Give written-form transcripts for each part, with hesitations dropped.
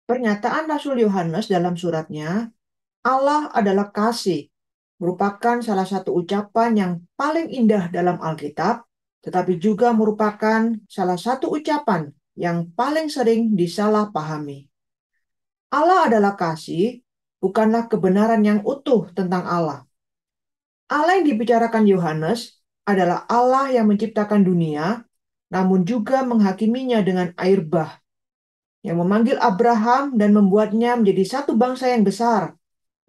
Pernyataan Rasul Yohanes dalam suratnya, Allah adalah kasih, merupakan salah satu ucapan yang paling indah dalam Alkitab, tetapi juga merupakan salah satu ucapan yang paling sering disalahpahami. Allah adalah kasih, bukanlah kebenaran yang utuh tentang Allah. Allah yang dibicarakan Yohanes adalah Allah yang menciptakan dunia, namun juga menghakiminya dengan air bah, yang memanggil Abraham dan membuatnya menjadi satu bangsa yang besar,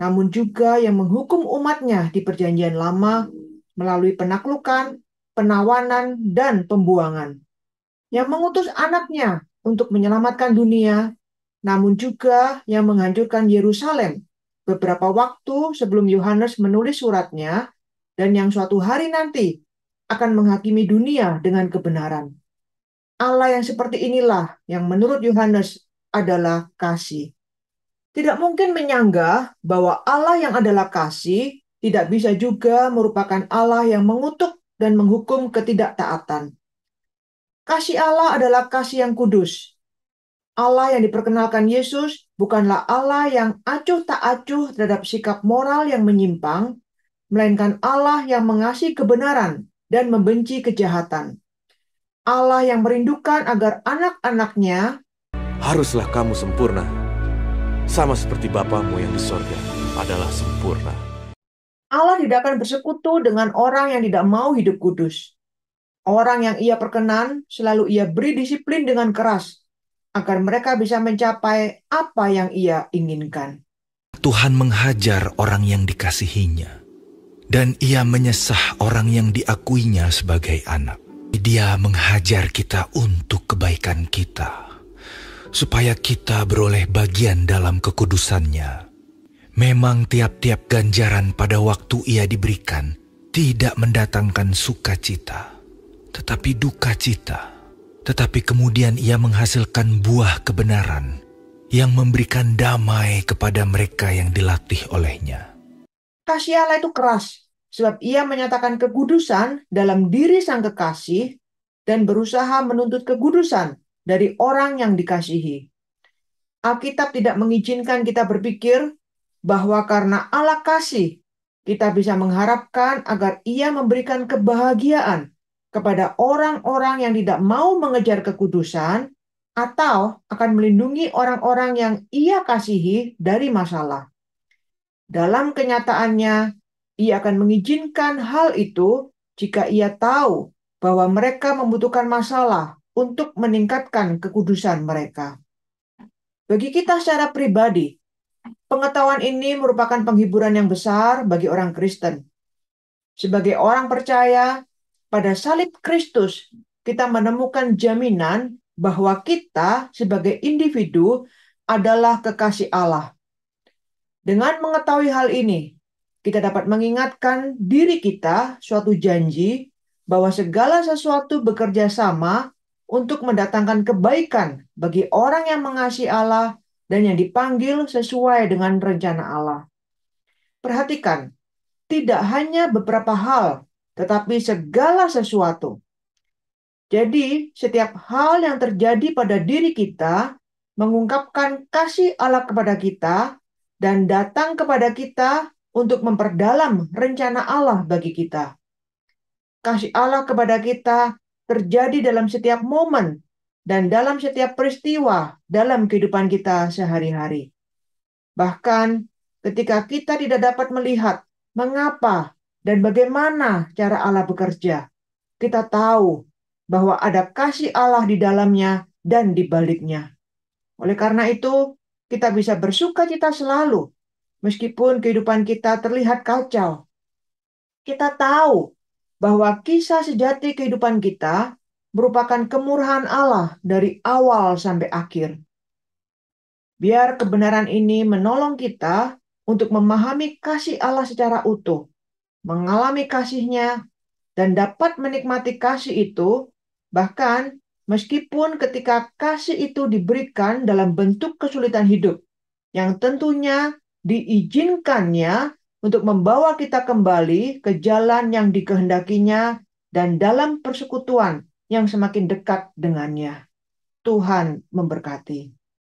namun juga yang menghukum umatnya di Perjanjian Lama melalui penaklukan, penawanan, dan pembuangan. Yang mengutus anaknya untuk menyelamatkan dunia, namun juga yang menghancurkan Yerusalem beberapa waktu sebelum Yohanes menulis suratnya, dan yang suatu hari nanti akan menghakimi dunia dengan kebenaran. Allah yang seperti inilah yang menurut Yohanes adalah kasih. Tidak mungkin menyanggah bahwa Allah yang adalah kasih tidak bisa juga merupakan Allah yang mengutuk dan menghukum ketidaktaatan. Kasih Allah adalah kasih yang kudus. Allah yang diperkenalkan Yesus bukanlah Allah yang acuh tak acuh terhadap sikap moral yang menyimpang, melainkan Allah yang mengasihi kebenaran dan membenci kejahatan. Allah yang merindukan agar anak-anaknya Haruslah kamu sempurna, sama seperti Bapamu yang di sorga adalah sempurna. Allah tidak akan bersekutu dengan orang yang tidak mau hidup kudus. Orang yang ia perkenan selalu ia beri disiplin dengan keras agar mereka bisa mencapai apa yang ia inginkan. Tuhan menghajar orang yang dikasihinya, dan ia menyesah orang yang diakuinya sebagai anak. Dia menghajar kita untuk kebaikan kita, supaya kita beroleh bagian dalam kekudusannya. Memang tiap-tiap ganjaran pada waktu ia diberikan tidak mendatangkan sukacita, tetapi duka cita. Tetapi kemudian ia menghasilkan buah kebenaran yang memberikan damai kepada mereka yang dilatih olehnya. Kasih Allah itu keras, sebab ia menyatakan kekudusan dalam diri sang kekasih dan berusaha menuntut kekudusan dari orang yang dikasihi. Alkitab tidak mengizinkan kita berpikir bahwa karena Allah kasih, kita bisa mengharapkan agar ia memberikan kebahagiaan kepada orang-orang yang tidak mau mengejar kekudusan atau akan melindungi orang-orang yang ia kasihi dari masalah. Dalam kenyataannya, ia akan mengizinkan hal itu jika ia tahu bahwa mereka membutuhkan masalah untuk meningkatkan kekudusan mereka. Bagi kita secara pribadi, pengetahuan ini merupakan penghiburan yang besar bagi orang Kristen. Sebagai orang percaya, pada salib Kristus kita menemukan jaminan bahwa kita sebagai individu adalah kekasih Allah. Dengan mengetahui hal ini, kita dapat mengingatkan diri kita suatu janji bahwa segala sesuatu bekerja sama untuk mendatangkan kebaikan bagi orang yang mengasihi Allah dan yang dipanggil sesuai dengan rencana Allah. Perhatikan, tidak hanya beberapa hal, tetapi segala sesuatu. Jadi, setiap hal yang terjadi pada diri kita mengungkapkan kasih Allah kepada kita dan datang kepada kita untuk memperdalam rencana Allah bagi kita. Kasih Allah kepada kita terjadi dalam setiap momen dan dalam setiap peristiwa dalam kehidupan kita sehari-hari. Bahkan ketika kita tidak dapat melihat mengapa dan bagaimana cara Allah bekerja, kita tahu bahwa ada kasih Allah di dalamnya dan di baliknya. Oleh karena itu, kita bisa bersuka cita selalu, meskipun kehidupan kita terlihat kacau. Kita tahu bahwa kisah sejati kehidupan kita merupakan kemurahan Allah dari awal sampai akhir. Biar kebenaran ini menolong kita untuk memahami kasih Allah secara utuh, mengalami kasih-Nya, dan dapat menikmati kasih itu, bahkan meskipun ketika kasih itu diberikan dalam bentuk kesulitan hidup, yang tentunya diizinkannya untuk membawa kita kembali ke jalan yang dikehendakinya dan dalam persekutuan yang semakin dekat dengannya. Tuhan memberkati.